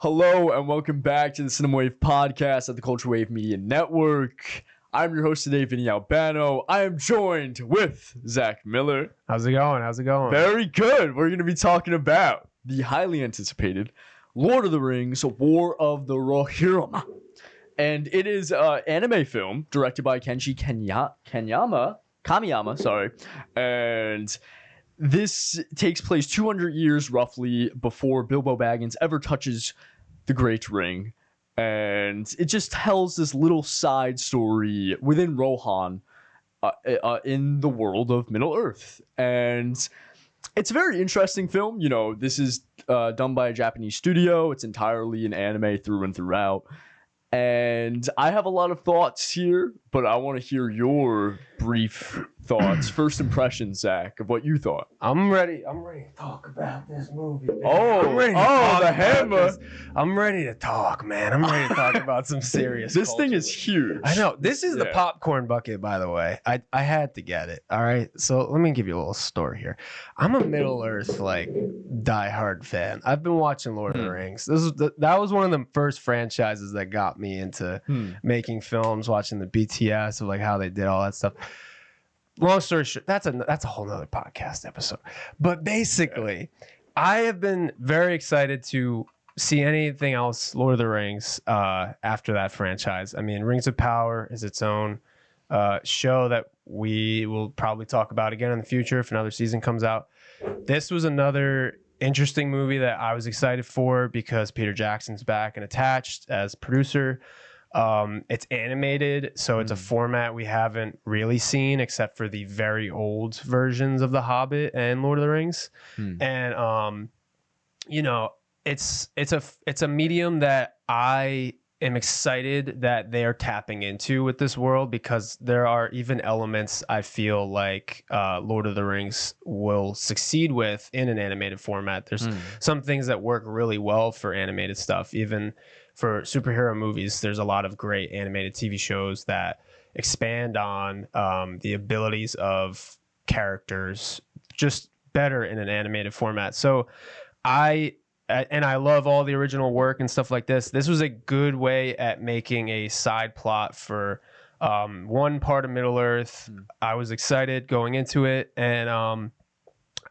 Hello and welcome back to the Cinema Wave podcast at the Culture Wave Media Network. I'm your host today, Vinny Albano. I am joined with Zach Miller. How's it going? Very good. We're going to be talking about the highly anticipated Lord of the Rings, War of the Rohirrim. And it is an anime film directed by Kenji Kamiyama. And this takes place 200 years roughly before Bilbo Baggins ever touches the Great Ring. And it just tells this little side story within Rohan in the world of Middle-earth. And it's a very interesting film. You know, this is done by a Japanese studio. It's entirely an anime through and throughout. And I have a lot of thoughts here, but I want to hear your brief thoughts. First impressions, Zach, of what you thought. I'm ready to talk about this movie, man. The hammer. I'm ready to talk, man. I'm ready to talk about some serious This culture. thing is huge. I know. This is the popcorn bucket, by the way. I had to get it. All right. So let me give you a little story here. I'm a Middle-earth, diehard fan. I've been watching Lord of the Rings. That was one of the first franchises that got me into making films, watching the BTS of how they did all that stuff. Long story short, that's a whole nother podcast episode. But basically, I have been very excited to see anything else Lord of the Rings after that franchise. I mean, Rings of Power is its own show that we will probably talk about again in the future if another season comes out. This was another interesting movie that I was excited for because Peter Jackson's back and attached as producer. It's animated, so it's a format we haven't really seen except for the very old versions of The Hobbit and Lord of the Rings. And it's a medium that I am excited that they're tapping into with this world, because there are even elements I feel like Lord of the Rings will succeed with in an animated format. There's some things that work really well for animated stuff. Even for superhero movies, there's a lot of great animated TV shows that expand on the abilities of characters just better in an animated format. So I love all the original work and stuff like this. This was a good way at making a side plot for one part of Middle-earth. I was excited going into it, and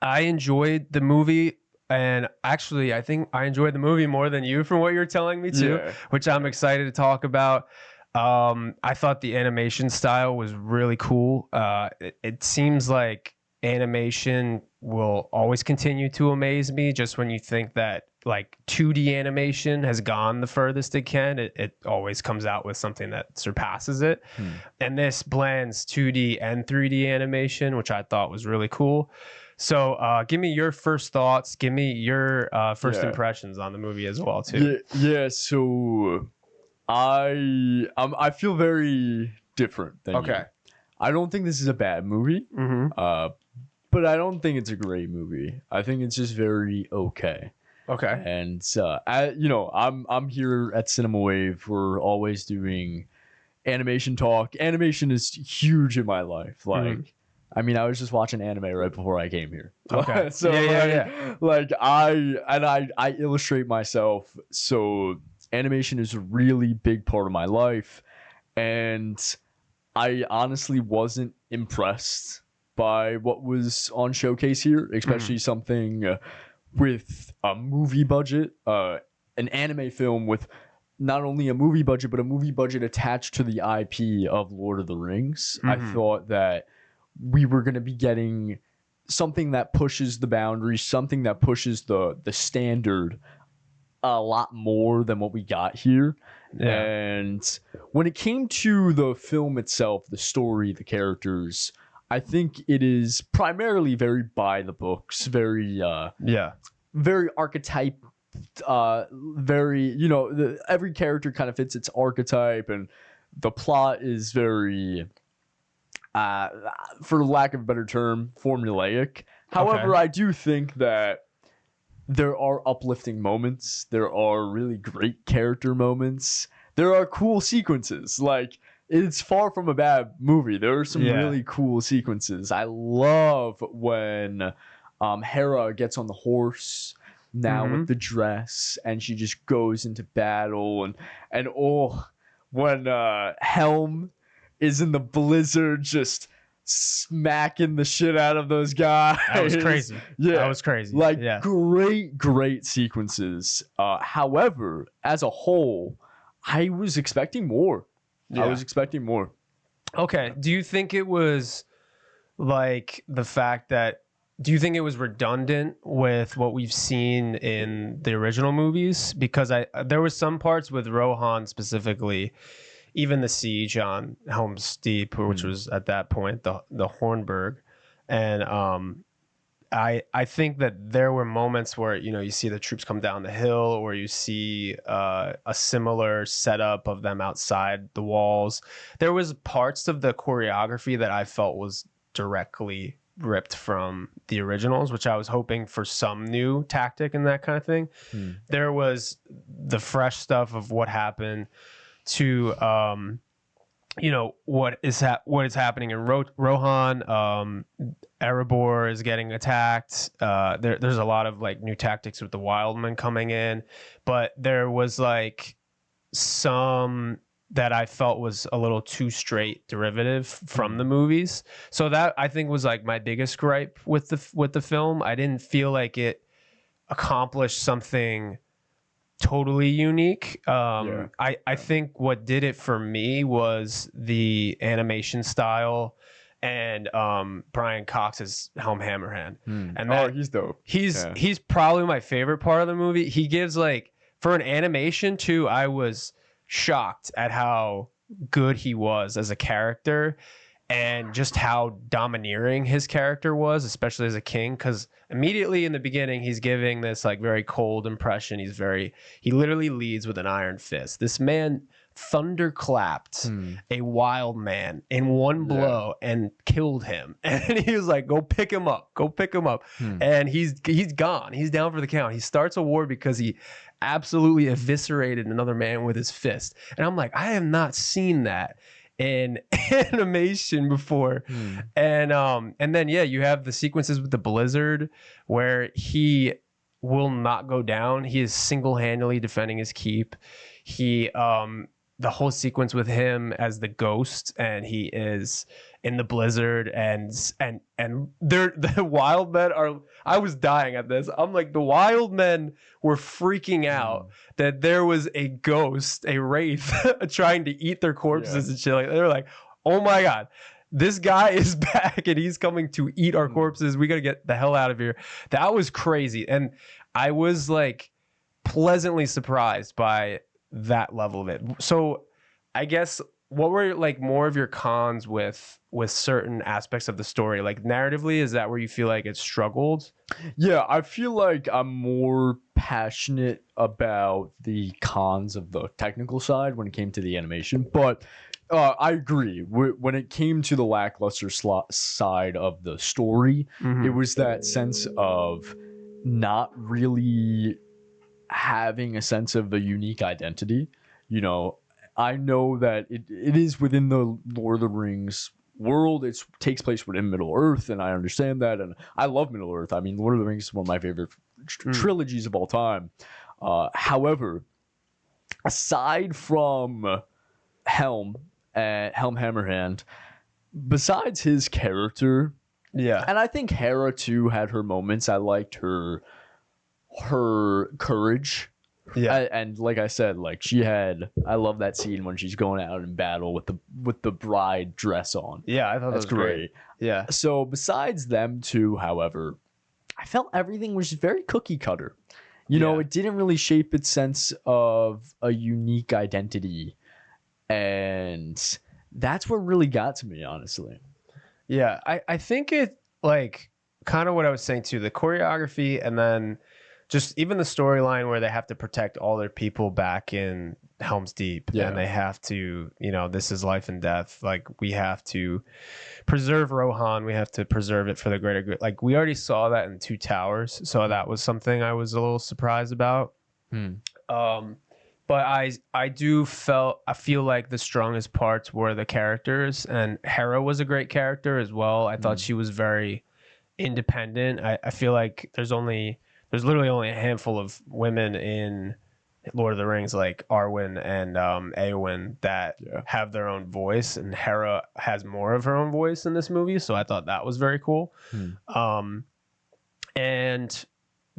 I enjoyed the movie. And actually, I think I enjoyed the movie more than you from what you're telling me too, which I'm excited to talk about. I thought the animation style was really cool. It seems like animation will always continue to amaze me. Just when you think that 2D animation has gone the furthest it can, it always comes out with something that surpasses it. And this blends 2D and 3D animation, which I thought was really cool. So give me your first thoughts. Give me your first impressions on the movie as well too. So I feel very different than you. I don't think this is a bad movie, but I don't think it's a great movie. I think it's just very okay. And I'm here at Cinema Wave. We're always doing animation talk. Animation is huge in my life. I mean, I was just watching anime right before I came here. So I illustrate myself. So animation is a really big part of my life, and I honestly wasn't impressed by what was on showcase here, especially something with a movie budget, an anime film with not only a movie budget, but a movie budget attached to the IP of Lord of the Rings. I thought that we were going to be getting something that pushes the boundaries, something that pushes the standard a lot more than what we got here. And when it came to the film itself, the story, the characters, I think it is primarily very by the books, very archetype, very, every character kind of fits its archetype, and the plot is very, for lack of a better term, formulaic. However, I do think that there are uplifting moments. There are really great character moments. There are cool sequences. It's far from a bad movie. There are some really cool sequences. I love when Hera gets on the horse now with the dress, and she just goes into battle, and oh, when Helm is in the blizzard just smacking the shit out of those guys. That was crazy. Yeah, that was crazy. Like yeah. great sequences. However, as a whole, I was expecting more. Yeah. I was expecting more. Okay. Do you think it was like the fact that, do you think it was redundant with what we've seen in the original movies? Because there was some parts with Rohan specifically, even the siege on Helm's Deep, which was at that point the Hornburg, and I think that there were moments where, you know, you see the troops come down the hill, or you see a similar setup of them outside the walls. There was parts of the choreography that I felt was directly ripped from the originals, which I was hoping for some new tactic and that kind of thing. There was the fresh stuff of what happened to you know, what is happening in Rohan. Erebor is getting attacked. There's a lot of like new tactics with the Wildmen coming in, but there was like some that I felt was a little too straight derivative from the movies. So that, I think, was like my biggest gripe with the film. I didn't feel like it accomplished something totally unique. I think what did it for me was the animation style and Brian Cox's Helm Hammerhand. And that, he's dope. He's probably my favorite part of the movie. He gives, like, for an animation too, I was shocked at how good he was as a character and just how domineering his character was, especially as a king, because immediately in the beginning he's giving this like very cold impression. He literally leads with an iron fist. This man thunderclapped a wild man in one blow and killed him, and he was like, go pick him up, and he's gone, he's down for the count. He starts a war because he absolutely eviscerated another man with his fist, and I'm like, I have not seen that in animation before. And then you have the sequences with the blizzard where he will not go down. He is single-handedly defending his keep. He the whole sequence with him as the ghost, and he is in the blizzard, and the wild men are, I was dying at this. I'm like, the wild men were freaking out that there was a ghost, a wraith trying to eat their corpses and shit. Like, they were like, oh my God, this guy is back and he's coming to eat our corpses. We got to get the hell out of here. That was crazy. And I was like pleasantly surprised by that level of it. So I guess, what were like more of your cons with certain aspects of the story? Like narratively, is that where you feel like it struggled? Yeah, I feel like I'm more passionate about the cons of the technical side when it came to the animation, but I agree. When it came to the lackluster side of the story, it was that sense of not really having a sense of a unique identity. You know, I know that it is within the Lord of the Rings world. It takes place within Middle Earth, and I understand that, and I love Middle Earth. I mean, Lord of the Rings is one of my favorite trilogies of all time. However, aside from Helm Hammerhand, besides his character, and I think Hera too had her moments. I liked her courage. And like I said, like I love that scene when she's going out in battle with the bride dress on. I thought that's that was great. So besides them two, however, I felt everything was very cookie cutter. You know, it didn't really shape its sense of a unique identity, and that's what really got to me, honestly. I think it, like, kind of what I was saying too, the choreography, and then just even the storyline where they have to protect all their people back in Helm's Deep, and they have to, you know, this is life and death. Like, we have to preserve Rohan. We have to preserve it for the greater good. Like, we already saw that in Two Towers, so that was something I was a little surprised about. But I feel like the strongest parts were the characters, and Hera was a great character as well. I thought she was very independent. I feel like there's literally only a handful of women in Lord of the Rings, like Arwen and Eowyn, that have their own voice, and Hera has more of her own voice in this movie. So I thought that was very cool. And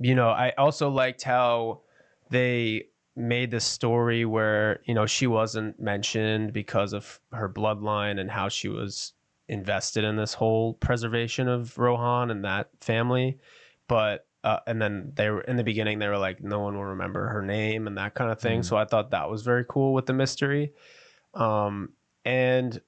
you know, I also liked how they made the story where, you know, she wasn't mentioned because of her bloodline and how she was invested in this whole preservation of Rohan and that family. But and then they were in the beginning, they were like, no one will remember her name and that kind of thing. So I thought that was very cool with the mystery. And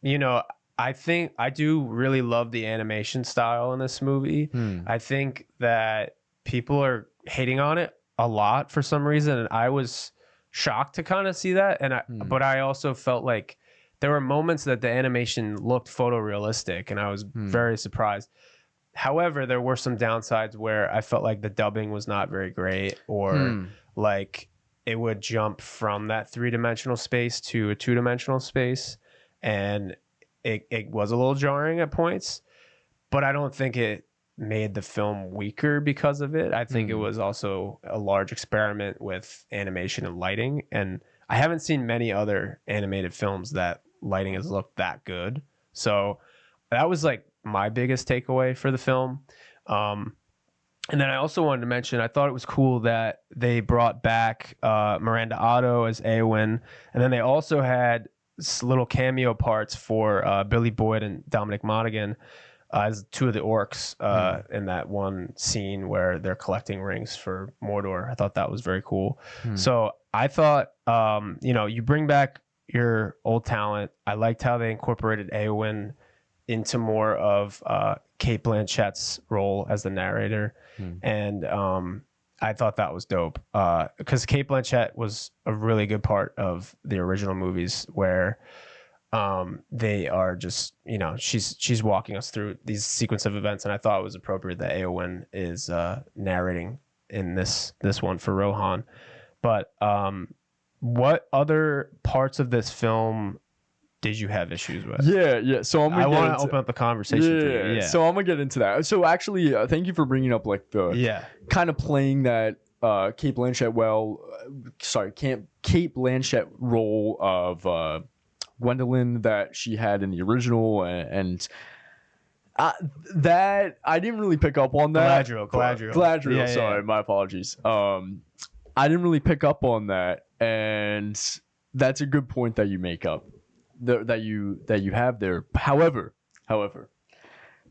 you know, I think I do really love the animation style in this movie. I think that people are hating on it a lot for some reason, and I was shocked to kind of see that. And but I also felt like there were moments that the animation looked photorealistic, and I was very surprised. However, there were some downsides where I felt like the dubbing was not very great, or like it would jump from that 3-dimensional space to a 2-dimensional space, and it was a little jarring at points. But I don't think it made the film weaker because of it. I think it was also a large experiment with animation and lighting, and I haven't seen many other animated films that lighting has looked that good. So that was like my biggest takeaway for the film. And then I also wanted to mention, I thought it was cool that they brought back Miranda Otto as Eowyn, and then they also had little cameo parts for Billy Boyd and Dominic Monaghan as two of the orcs in that one scene where they're collecting rings for Mordor. I thought that was very cool. So I thought, you know, you bring back your old talent. I liked how they incorporated Eowyn into more of Cate Blanchett's role as the narrator. And I thought that was dope because Cate Blanchett was a really good part of the original movies where they are just, you know, she's walking us through these sequence of events, and I thought it was appropriate that Eowyn is narrating in this one for Rohan. But what other parts of this film did you have issues with? Yeah. So I want to open up the conversation for you. Yeah. So I'm gonna get into that. So actually, thank you for bringing up like the kind of playing that Cate Blanchett Cate Blanchett role of Gwendolyn that she had in the original, and that I didn't really pick up on that. Galadriel. Sorry, my apologies. I didn't really pick up on that, and that's a good point that you make up. That you have there. However,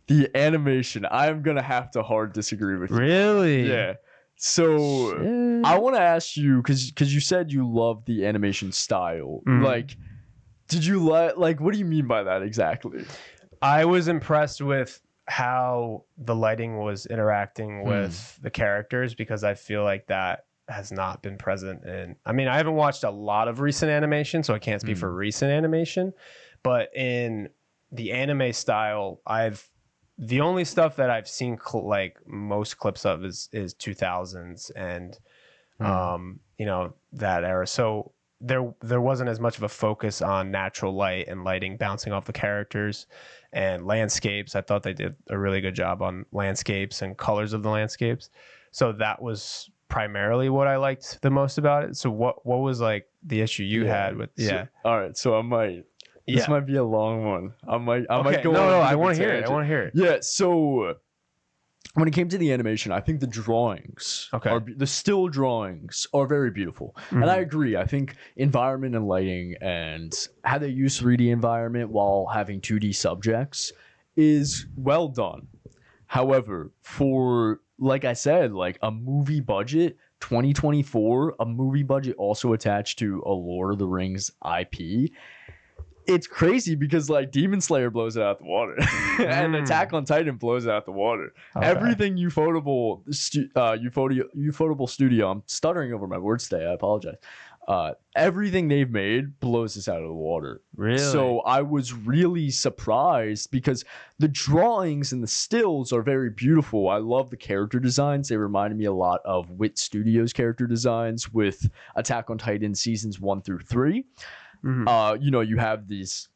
the animation, I'm gonna have to hard disagree with you. Really? Yeah. So I want to ask you because you said you love the animation style. Like, did you like? What do you mean by that exactly? I was impressed with how the lighting was interacting with the characters, because I feel like that has not been present in, I mean, I haven't watched a lot of recent animation, so I can't speak for recent animation, but in the anime style, the only stuff that I've seen like most clips of is 2000s and you know, that era. So there wasn't as much of a focus on natural light and lighting bouncing off the characters and landscapes. I thought they did a really good job on landscapes and colors of the landscapes. So that was primarily what I liked the most about it. So what was like the issue you had with all right, so I might this might be a long one. I might go no, I want to hear it. Yeah, so when it came to the animation, I think the drawings the still drawings are very beautiful. And I agree. I think environment and lighting and how they use 3D environment while having 2D subjects is well done. However, for, like I said, like a movie budget, 2024, a movie budget also attached to a Lord of the Rings IP, it's crazy because like Demon Slayer blows it out the water and Attack on Titan blows it out the water. Everything Ufotable Studio, I'm stuttering over my words today, I apologize. Everything they've made blows us out of the water. Really? So I was really surprised because the drawings and the stills are very beautiful. I love the character designs. They reminded me a lot of Wit Studios character designs with Attack on Titan seasons 1 through 3. You know, you have these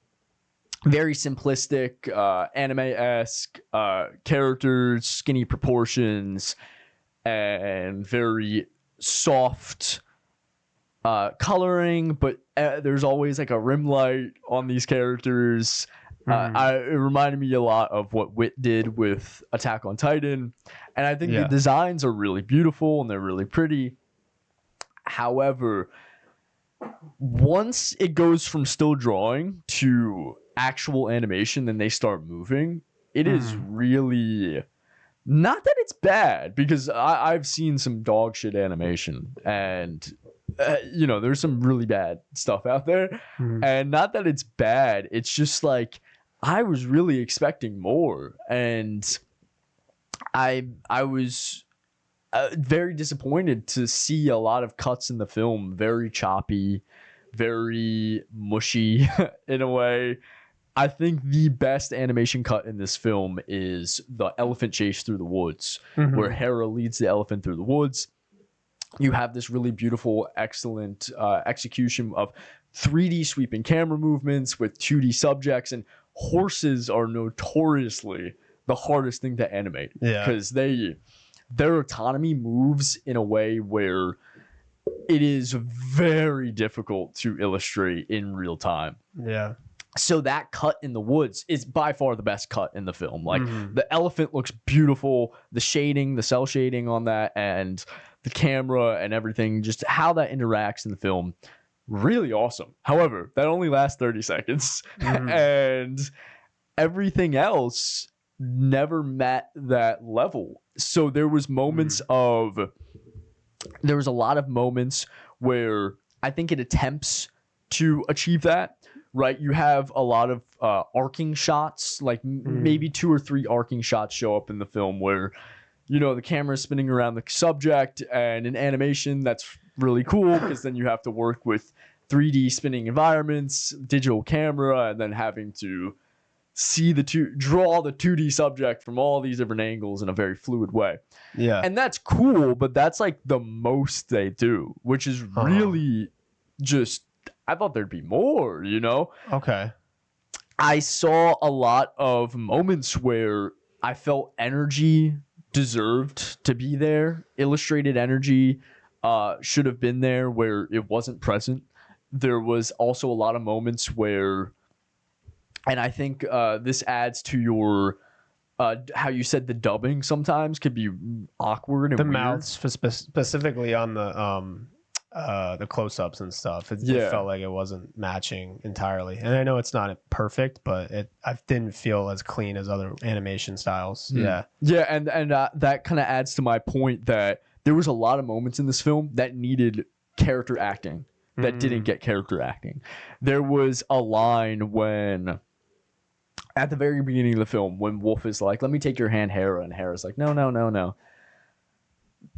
very simplistic anime-esque characters, skinny proportions, and very soft coloring, but there's always like a rim light on these characters. It reminded me a lot of what Wit did with Attack on Titan, and I think the designs are really beautiful and they're really pretty. However, once it goes from still drawing to actual animation, then they start moving. It is really, not that it's bad, because I've seen some dog shit animation, and there's some really bad stuff out there, and not that it's bad. It's just like I was really expecting more, and I was very disappointed to see a lot of cuts in the film, very choppy, very mushy in a way. I think the best animation cut in this film is the elephant chase through the woods, where Hera leads the elephant through the woods. You have this really beautiful, excellent execution of 3D sweeping camera movements with 2D subjects, and horses are notoriously the hardest thing to animate, because their autonomy moves in a way where it is very difficult to illustrate in real time. Yeah. So that cut in the woods is by far the best cut in the film. Like the elephant looks beautiful, the shading, the cell shading on that, and the camera and everything, just how that interacts in the film, really awesome. However, that only lasts 30 seconds and everything else never met that level. So there was moments there was a lot of moments where I think it attempts to achieve that, right? You have a lot of arcing shots, like maybe 2 or 3 arcing shots show up in the film where, the camera is spinning around the subject, and in animation, that's really cool, because then you have to work with 3D spinning environments, digital camera, and then having to draw the 2D subject from all these different angles in a very fluid way. Yeah. And that's cool, but that's like the most they do, which is really just, I thought there'd be more, Okay. I saw a lot of moments where I felt energy deserved to be there. Illustrated energy should have been there where it wasn't present. There was also a lot of moments where, and I think this adds to your how you said the dubbing sometimes could be awkward and the weird. mouths specifically on the close-ups and stuff. It felt like it wasn't matching entirely. And I know it's not perfect, but I didn't feel as clean as other animation styles. Yeah, and that kind of adds to my point that there was a lot of moments in this film that needed character acting that didn't get character acting. There was a line when, at the very beginning of the film, when Wolf is like, "Let me take your hand, Hera," and Hera's like, "No, no, no, no."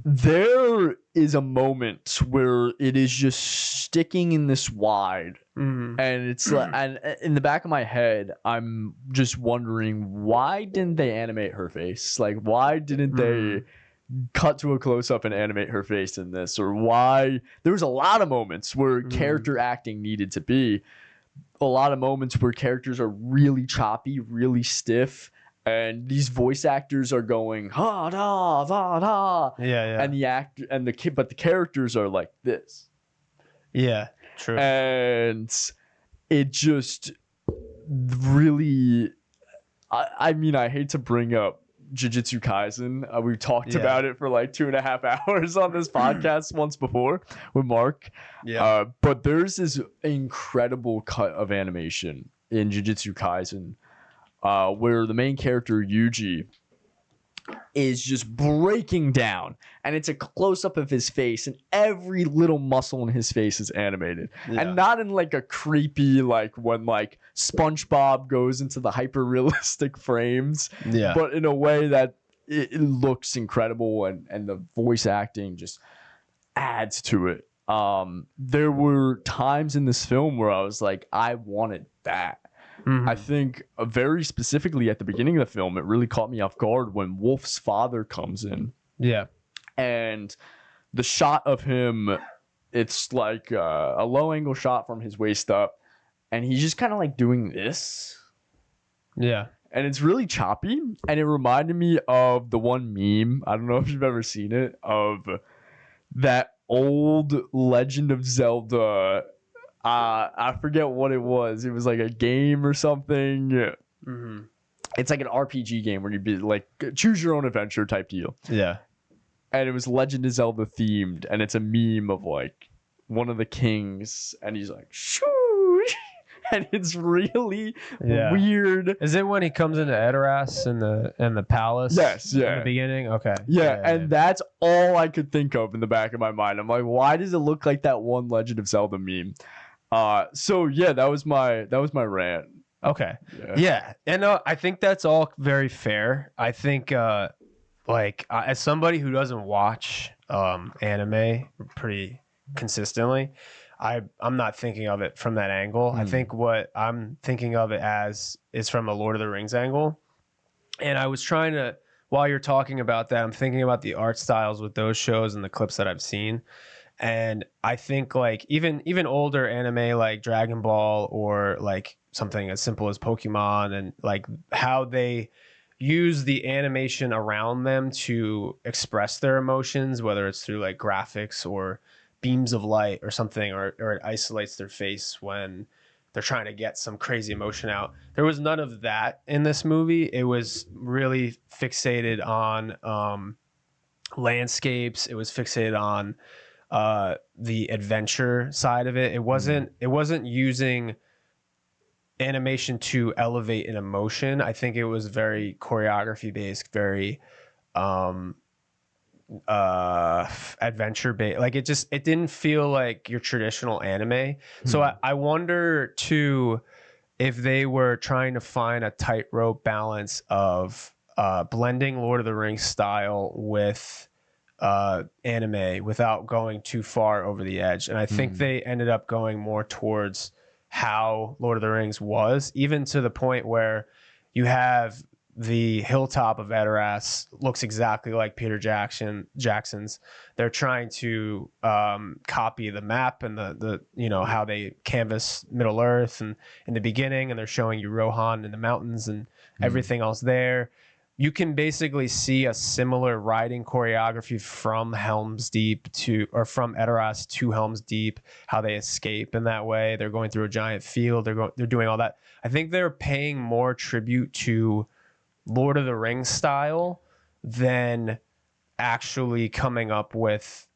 There is a moment where it is just sticking in this wide, and it's like, and in the back of my head, I'm just wondering, why didn't they animate her face? Like, why didn't they cut to a close-up and animate her face in this? Or why? There was a lot of moments where character acting needed to be. A lot of moments where characters are really choppy, really stiff, and these voice actors are going ha da va da, and but the characters are like this. Yeah, true. And it just really, I mean, I hate to bring up Jujutsu Kaisen. We've talked about it for like 2.5 hours on this podcast once before with Mark. But there's this incredible cut of animation in Jujutsu Kaisen where the main character Yuji is just breaking down, and it's a close-up of his face, and every little muscle in his face is animated, and not in like a creepy, like when like SpongeBob goes into the hyper-realistic frames, but in a way that it looks incredible, and the voice acting just adds to it. There were times in this film where I was like, I wanted that. I think very specifically at the beginning of the film, it really caught me off guard when Wolf's father comes in. Yeah. And the shot of him, it's like a low angle shot from his waist up, and he's just kind of like doing this. Yeah. and it's really choppy, and it reminded me of the one meme, I don't know if you've ever seen it, of that old Legend of Zelda. I forget what it was. It was like a game or something. Mm-hmm. It's like an RPG game where you be like choose your own adventure type deal. Yeah. And it was Legend of Zelda themed, and it's a meme of like one of the kings, and he's like shoo, and it's really weird. Is it when he comes into Edoras in the palace? Yes, yeah. In the beginning? Okay. Yeah, that's all I could think of in the back of my mind. I'm like, why does it look like that one Legend of Zelda meme? So yeah, that was my rant. Okay. Yeah. And I think that's all very fair. I think as somebody who doesn't watch anime pretty consistently, I'm not thinking of it from that angle. I think what I'm thinking of it as is from a Lord of the Rings angle. And I was trying to, while you're talking about that, I'm thinking about the art styles with those shows and the clips that I've seen. And I think like even older anime like Dragon Ball or like something as simple as Pokemon, and like how they use the animation around them to express their emotions, whether it's through like graphics or beams of light or something, or it isolates their face when they're trying to get some crazy emotion out. There was none of that in this movie. It was really fixated on landscapes. It was fixated on the adventure side of it. It wasn't using animation to elevate an emotion. I think it was very choreography based, very adventure based. Like it didn't feel like your traditional anime. So I wonder too if they were trying to find a tightrope balance of blending Lord of the Rings style with anime without going too far over the edge. And I think they ended up going more towards how Lord of the Rings was, even to the point where you have the hilltop of Edoras looks exactly like Peter Jackson's. They're trying to copy the map and the how they canvas Middle Earth and in the beginning, and they're showing you Rohan in the mountains and everything else there. You can basically see a similar riding choreography from Helm's Deep from Edoras to Helm's Deep, how they escape in that way. They're going through a giant field. They're doing all that. I think they're paying more tribute to Lord of the Rings style than actually coming up with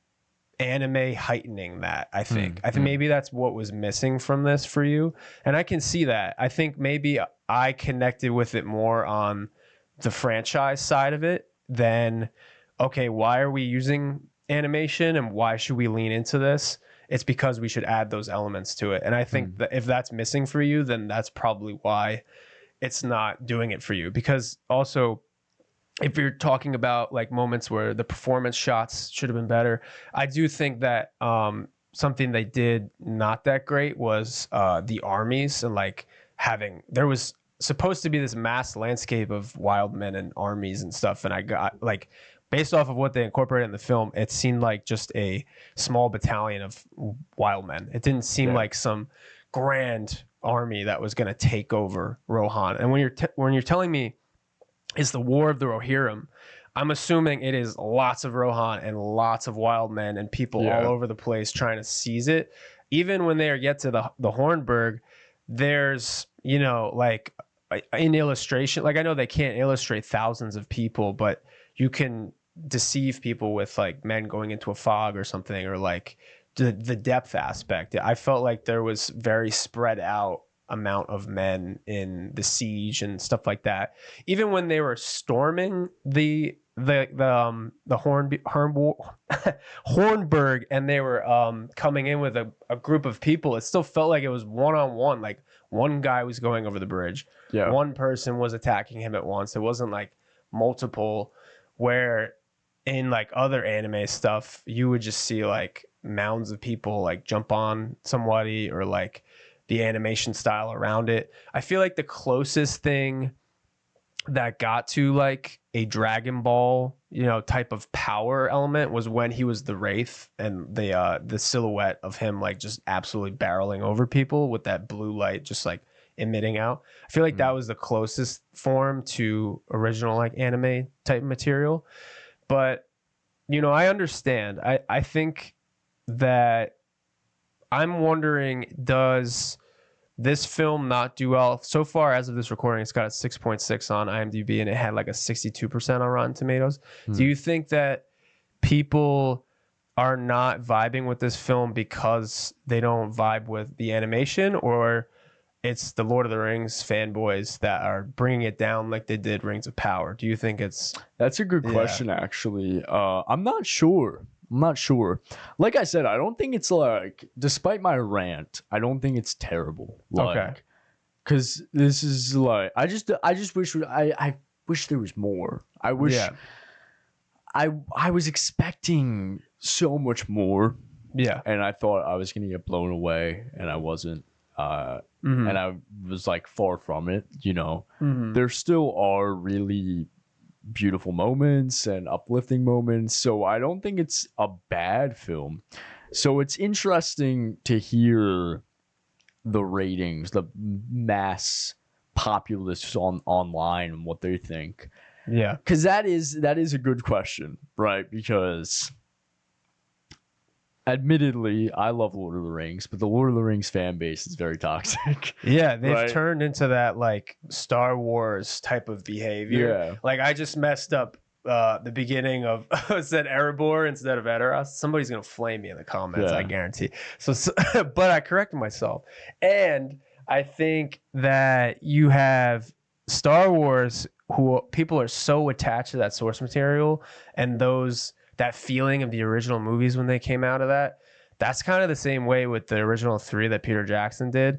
anime heightening that. I think maybe that's what was missing from this for you. And I can see that. I think maybe I connected with it more on the franchise side of it than, okay, why are we using animation and why should we lean into this? It's because we should add those elements to it. And I think that if that's missing for you, then that's probably why it's not doing it for you. Because also, if you're talking about like moments where the performance shots should have been better, I do think that something they did not that great was the armies, and like there was supposed to be this mass landscape of wild men and armies and stuff, and I got like, based off of what they incorporated in the film, it seemed like just a small battalion of wild men. It didn't seem like some grand army that was going to take over Rohan. And when you're telling me it's the War of the Rohirrim, I'm assuming it is lots of Rohan and lots of wild men and people all over the place trying to seize it. Even when they get to the Hornburg, there's like in illustration, like I know they can't illustrate thousands of people, but you can deceive people with like men going into a fog or something, or like the depth aspect. I felt like there was very spread out amount of men in the siege and stuff like that. Even when they were storming the Hornburg and they were coming in with a group of people, it still felt like it was one-on-one. Like one guy was going over the bridge. Yeah. One person was attacking him at once. It wasn't like multiple, where in like other anime stuff, you would just see like mounds of people like jump on somebody, or like the animation style around it. I feel like the closest thing that got to like a Dragon Ball, type of power element was when he was the Wraith, and the silhouette of him like just absolutely barreling over people with that blue light just like emitting out. I feel like that was the closest form to original like anime type material. But I understand. I think that I'm wondering, does this film not do well? So far as of this recording, it's got a 6.6 on IMDb and it had like a 62% on Rotten Tomatoes. Do you think that people are not vibing with this film because they don't vibe with the animation, or it's the Lord of the Rings fanboys that are bringing it down like they did Rings of Power? Do you think it's... That's a good question, actually. I'm not sure. Like I said, I don't think it's like, despite my rant, I don't think it's terrible. Like, because this is like, I just wish, I wish there was more. I wish, I was expecting so much more. Yeah. And I thought I was going to get blown away, and I wasn't. And I was like far from it, There still are really beautiful moments and uplifting moments, so I don't think it's a bad film. So it's interesting to hear the ratings, the mass populace online, and what they think. Yeah, because that is a good question, right? Because admittedly, I love Lord of the Rings, but the Lord of the Rings fan base is very toxic. Yeah, they've turned into that like Star Wars type of behavior. Yeah. Like I just messed up the beginning of said Erebor instead of Edoras. Somebody's gonna flame me in the comments, I guarantee. So but I corrected myself. And I think that you have Star Wars, who people are so attached to that source material and that feeling of the original movies when they came out of that. That's kind of the same way with the original 3 that Peter Jackson did.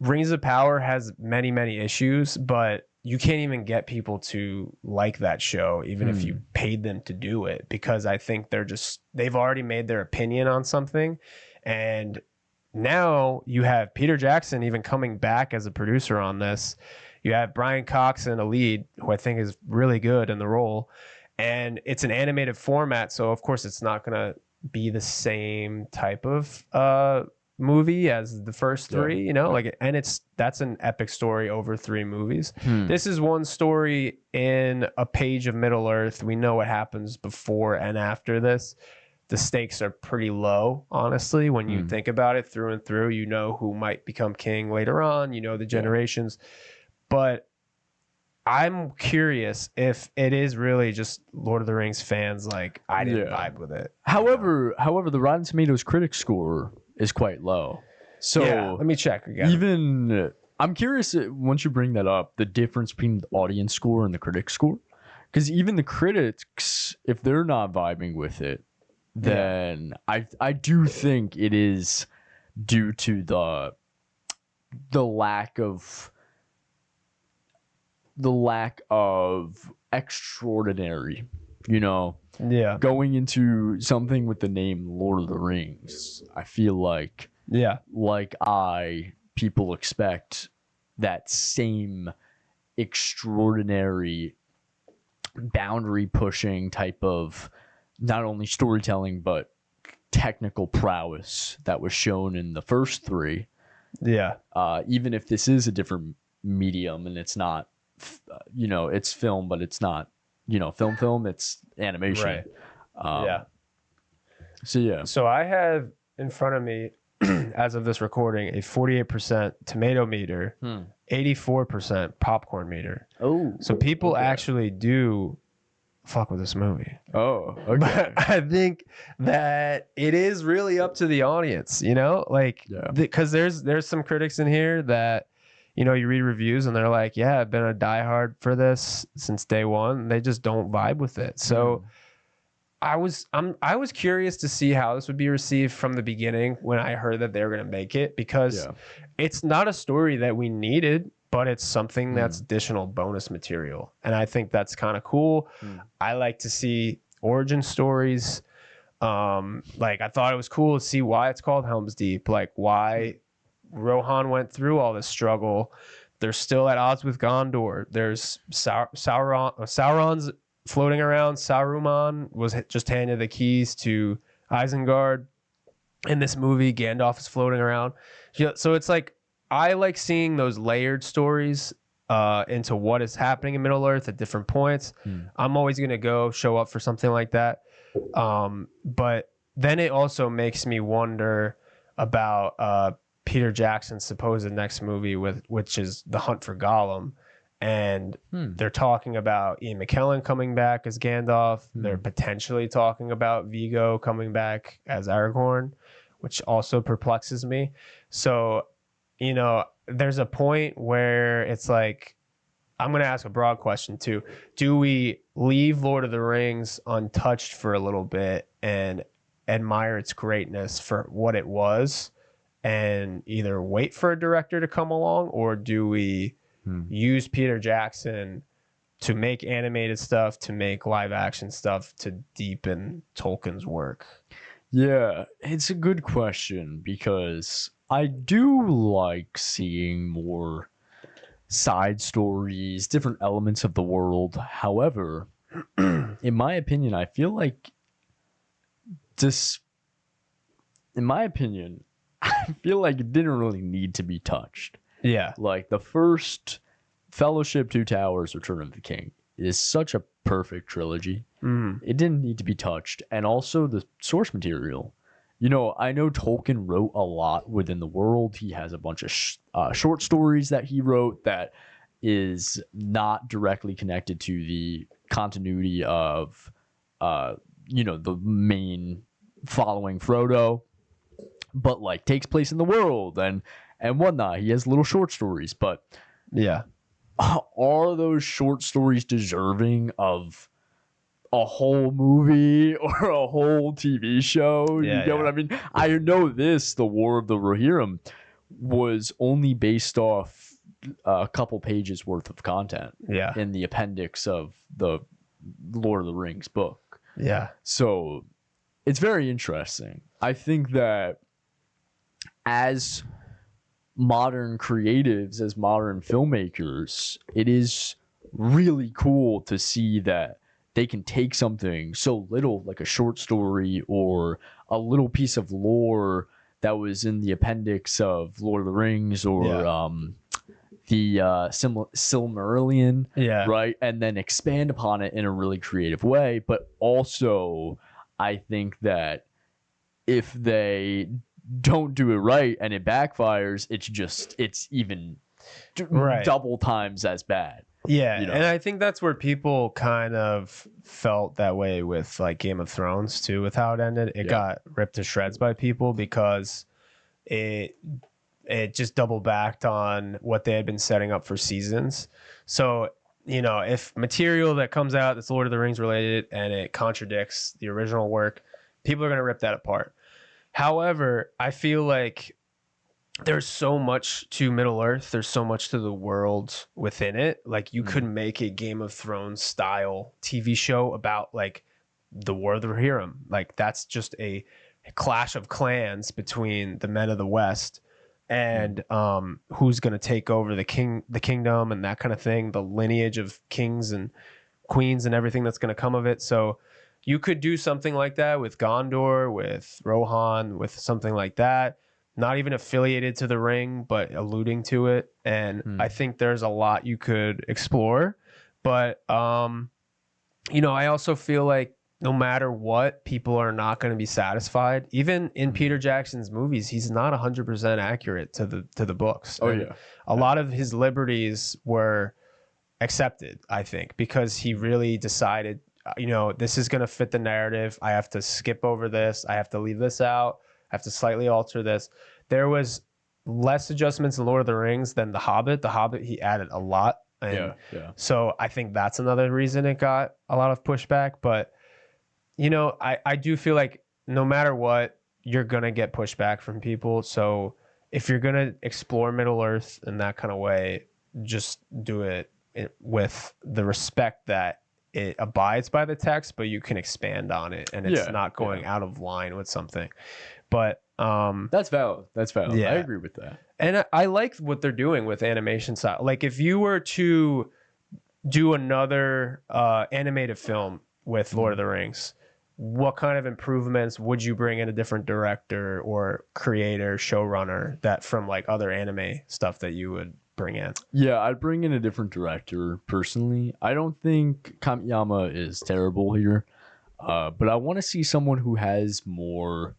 Rings of Power has many, many issues, but you can't even get people to like that show, even if you paid them to do it, because I think they've already made their opinion on something. And now you have Peter Jackson even coming back as a producer on this. You have Brian Cox in a lead, who I think is really good in the role. And it's an animated format, so of course it's not going to be the same type of movie as the first 3, that's an epic story over 3 movies. This is one story in a page of Middle-earth. We know what happens before and after this. The stakes are pretty low, honestly, when you think about it through and through. You know who might become king later on, the generations. But I'm curious if it is really just Lord of the Rings fans. Like, I didn't vibe with it. However, the Rotten Tomatoes critic score is quite low. So let me check again. Even I'm curious, once you bring that up, the difference between the audience score and the critic score. Because even the critics, if they're not vibing with it, then I do think it is due to the lack of extraordinary, going into something with the name Lord of the Rings. I feel like people expect that same extraordinary boundary pushing type of not only storytelling but technical prowess that was shown in the first 3. Even if this is a different medium and it's not it's film, but it's not film, it's animation. So I have in front of me as of this recording a 48% tomato meter, 84% popcorn meter. So people actually do fuck with this movie. But I think that it is really up to the audience, because there's some critics in here that you read reviews and they're like, I've been a diehard for this since day one. And they just don't vibe with it. So I was curious to see how this would be received from the beginning when I heard that they were going to make it, because it's not a story that we needed, but it's something that's additional bonus material. And I think that's kind of cool. I like to see origin stories. I thought it was cool to see why it's called Helm's Deep, like why Rohan went through all this struggle. They're still at odds with Gondor. There's Sauron's floating around. Saruman was just handed the keys to Isengard. In this movie, Gandalf is floating around. So it's like I like seeing those layered stories into what is happening in Middle Earth at different points. I'm always going to show up for something like that. But then it also makes me wonder about Peter Jackson's supposed next movie, which is The Hunt for Gollum. And they're talking about Ian McKellen coming back as Gandalf. They're potentially talking about Vigo coming back as Aragorn, which also perplexes me. So, you know, there's a point where it's like, I'm going to ask a broad question too. Do we leave Lord of the Rings untouched for a little bit and admire its greatness for what it was and either wait for a director to come along, or do we use Peter Jackson to make animated stuff, to make live action stuff, to deepen Tolkien's work? Yeah, it's a good question because I do like seeing more side stories, different elements of the world. However, in my opinion, I feel like it didn't really need to be touched. Yeah. Like the first Fellowship, Two Towers, Return of the King is such a perfect trilogy. It didn't need to be touched. And also the source material. You know, I know Tolkien wrote a lot within the world. He has a bunch of short stories that he wrote that is not directly connected to the continuity of, the main following Frodo, but like takes place in the world and whatnot. He has little short stories, but yeah, are those short stories deserving of a whole movie or a whole TV show? You get what I mean? I know The War of the Rohirrim was only based off a couple pages worth of content in the appendix of the Lord of the Rings book. Yeah. So it's very interesting. I think that as modern creatives, as modern filmmakers, it is really cool to see that they can take something so little, like a short story or a little piece of lore that was in the appendix of Lord of the Rings or the Silmarillion, right? And then expand upon it in a really creative way. But also, I think that if they don't do it right and it backfires, it's even double times as bad. Yeah, and I think that's where people kind of felt that way with like Game of Thrones too, with how it ended. It got ripped to shreds by people because it just double backed on what they had been setting up for seasons. So, you know, if material that comes out that's Lord of the Rings related and it contradicts the original work, people are going to rip that apart. However, I feel like there's so much to Middle Earth. There's so much to the world within it. Like you could make a Game of Thrones style TV show about like the War of the Rohirrim. Like that's just a clash of clans between the men of the West and who's going to take over the kingdom and that kind of thing. The lineage of kings and queens and everything that's going to come of it. So you could do something like that with Gondor, with Rohan, with something like that. Not even affiliated to the ring, but alluding to it. And I think there's a lot you could explore. But, you know, I also feel like no matter what, people are not going to be satisfied. Even in Peter Jackson's movies, he's not 100% accurate to the books. A lot of his liberties were accepted, I think, because he really decided, you know, this is going to fit the narrative. I have to skip over this. I have to leave this out. I have to slightly alter this. There was less adjustments in Lord of the Rings than The Hobbit. The Hobbit, he added a lot. And so I think that's another reason it got a lot of pushback. But, you know, I do feel like no matter what, you're going to get pushback from people. So if you're going to explore Middle Earth in that kind of way, just do it with the respect that it abides by the text, but you can expand on it and it's not going out of line with something. But that's valid. I agree with that. And I like what they're doing with animation style. Like if you were to do another animated film with Lord of the Rings, what kind of improvements would you bring in a different director or creator, showrunner that from like other anime stuff that you would bring in? Yeah, I'd bring in a different director personally. I don't think Kamiyama is terrible here, but I want to see someone who has more.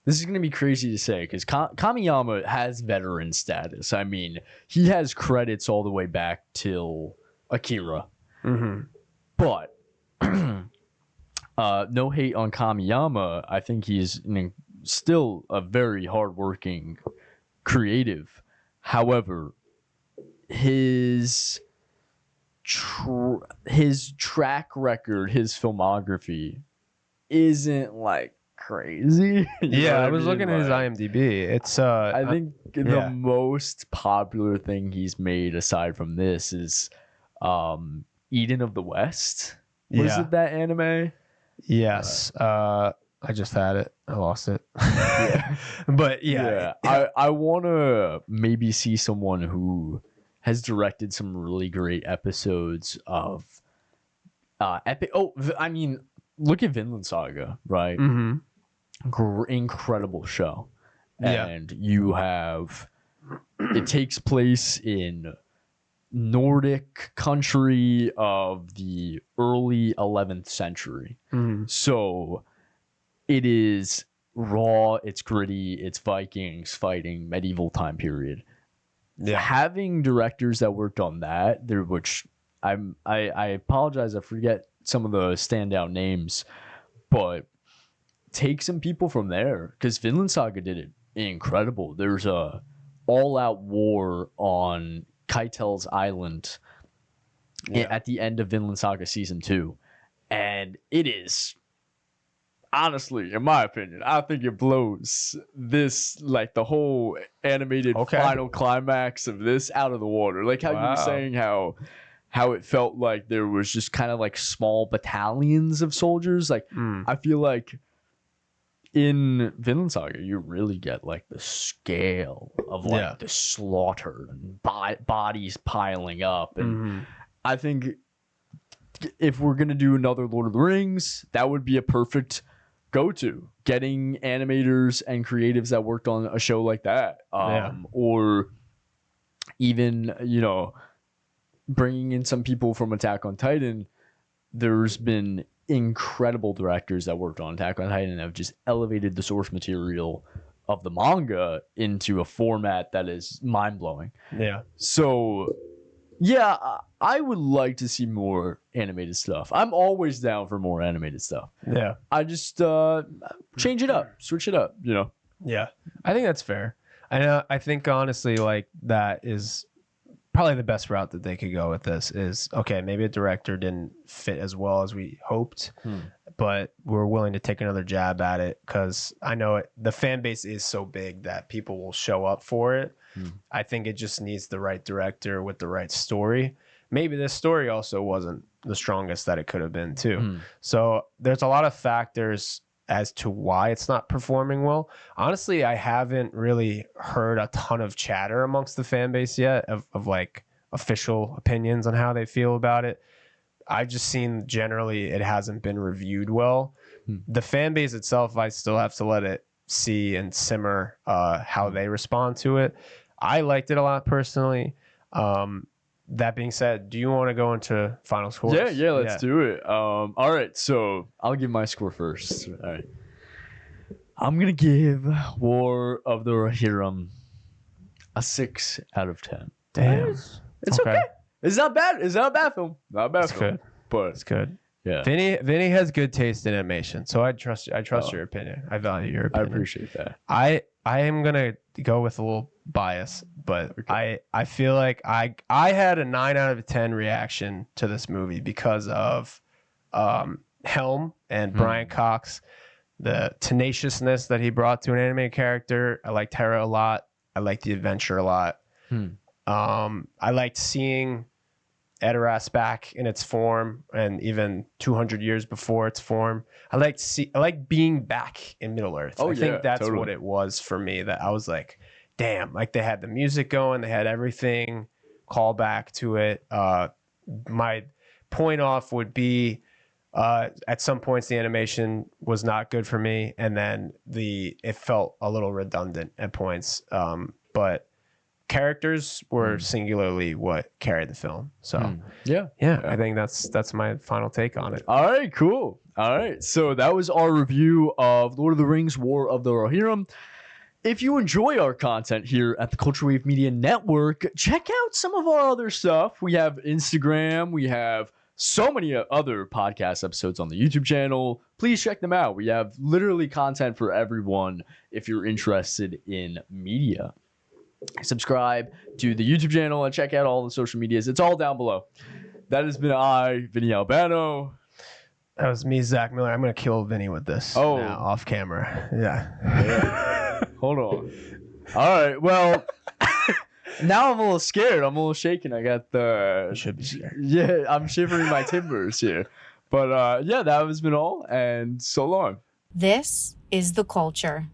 This is going to be crazy to say because Kamiyama has veteran status. I mean, he has credits all the way back till Akira. Mm-hmm. But no hate on Kamiyama. I think he's still a very hardworking creative. However, his track record, his filmography isn't like crazy. Yeah, I was looking at his IMDb. It's I think the most popular thing he's made aside from this is Eden of the West. Was it that anime? Yes. I just had it. I lost it. Yeah. But yeah. I want to maybe see someone who has directed some really great episodes of epic. Oh, I mean, look at Vinland Saga, right? Mm-hmm. Incredible show. And you have, it takes place in Nordic country of the early 11th century. Mm-hmm. So it is raw, it's gritty, it's Vikings fighting medieval time period. Yeah. Having directors that worked on that, there, which I apologize, I forget some of the standout names, but take some people from there because Vinland Saga did it incredible. There's a all-out war on Keitel's Island at the end of Vinland Saga season 2, and it is honestly, in my opinion, I think it blows this, like the whole animated final climax of this out of the water. Like how you were saying how it felt like there was just kind of like small battalions of soldiers. Like I feel like in Vinland Saga, you really get like the scale of like the slaughter and bodies piling up. And I think if we're going to do another Lord of the Rings, that would be a perfect go-to. Getting animators and creatives that worked on a show like that. Or even, you know, bringing in some people from Attack on Titan. There's been incredible directors that worked on Attack on Titan and have just elevated the source material of the manga into a format that is mind-blowing. Yeah. So, yeah, I would like to see more animated stuff. I'm always down for more animated stuff. Yeah. I just change it up, switch it up, you know? Yeah. I think that's fair. I think, honestly, like, that is probably the best route that they could go with this is, okay, maybe a director didn't fit as well as we hoped, but we're willing to take another jab at it because I know the fan base is so big that people will show up for it. I think it just needs the right director with the right story. Maybe this story also wasn't the strongest that it could have been too. So there's a lot of factors as to why it's not performing well. Honestly, I haven't really heard a ton of chatter amongst the fan base yet of like official opinions on how they feel about it. I've just seen generally it hasn't been reviewed well. The fan base itself, I still have to let it see and simmer how they respond to it. I liked it a lot personally. That being said, do you want to go into final scores? Yeah, let's do it. All right, so I'll give my score first. All right. I'm going to give War of the Rohirrim a 6 out of 10. Damn. It's okay. It's not bad. It's not a bad film. Not a bad film. Good. But it's good. Yeah. Vinny has good taste in animation, so I trust your opinion. I value your opinion. I appreciate that. I am going to go with a little bias, but I feel like I had a 9 out of 10 reaction to this movie because of Helm and Brian Cox, the tenaciousness that he brought to an anime character. I liked Hera a lot. I liked the adventure a lot. I liked seeing Edoras back in its form and even 200 years before its form. I like being back in Middle Earth. I think that's what it was for me, that I was like, damn, like they had the music going, they had everything, call back to it. My point off would be At some points, the animation was not good for me, and then it felt a little redundant at points. But characters were singularly what carried the film. So Yeah. I think that's my final take on it. All right, cool. All right, so that was our review of Lord of the Rings: War of the Rohirrim. If you enjoy our content here at the Culture Wave Media Network, check out some of our other stuff. We have Instagram. We have so many other podcast episodes on the YouTube channel. Please check them out. We have literally content for everyone if you're interested in media. Subscribe to the YouTube channel and check out all the social medias. It's all down below. That has been Vinny Albano. That was me, Zach Miller. I'm going to kill Vinny with this now, off camera. Yeah. Hold on. All right. Well, now I'm a little scared. I'm a little shaken. I got the... You should be scared. Yeah, I'm shivering my timbers here. But yeah, that has been all. And so long. This is The Culture.